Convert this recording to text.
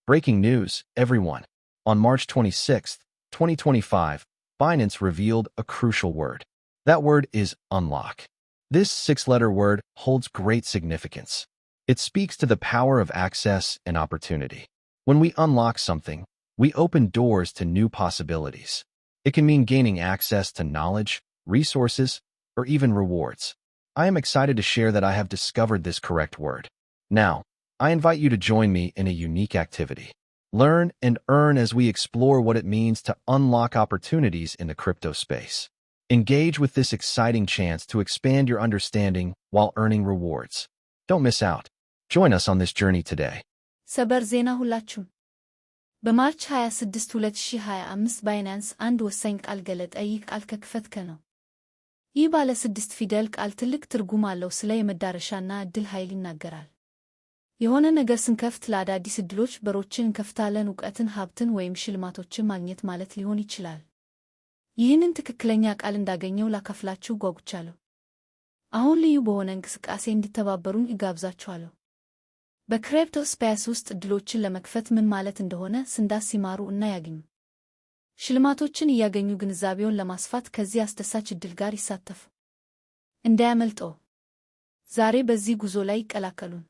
Breaking news, everyone. On March 26, 2025, Binance revealed a crucial word. That word is unlock. This six-letter word holds great significance. It speaks to the power of access and opportunity. When we unlock something, we open doors to new possibilities. It can mean gaining access to knowledge, resources, or even rewards. I am excited to share that I have discovered this correct word. Now, I invite you to join me in a unique activity. Learn and earn as we explore what it means to unlock opportunities in the crypto space. Engage with this exciting chance to expand your understanding while earning rewards. Don't miss out. Join us on this journey today. ሰበር ዜና ሁላችሁም በማርች 26 2025 ባይናንስ አንድ ወሳኝ ቃል ገለጠ። ይህ ቃል ከክፈትከ ነው። ይህ ባለ 6 ፊደል ቃል ትልቅ ትርጉም አለው። ስለ የመዳረሻና እድል ኃይል ይናገራል። የሆነ ነገር ስንከፍት ለአዳዲስ እድሎች በሮችን እንከፍታለን። እውቀትን፣ ሀብትን ወይም ሽልማቶችን ማግኘት ማለት ሊሆን ይችላል። ይህንን ትክክለኛ ቃል እንዳገኘው ላካፍላችሁ ጓጉቻለሁ። አሁን ልዩ በሆነ እንቅስቃሴ እንዲተባበሩን እጋብዛችኋለሁ። በክሪፕቶ ስፔስ ውስጥ እድሎችን ለመክፈት ምን ማለት እንደሆነ ስንዳስ ሲማሩ እና ያገኙ ሽልማቶችን እያገኙ ግንዛቤውን ለማስፋት ከዚህ አስደሳች እድል ጋር ይሳተፉ። እንዳያመልጦ! ዛሬ በዚህ ጉዞ ላይ ይቀላቀሉን።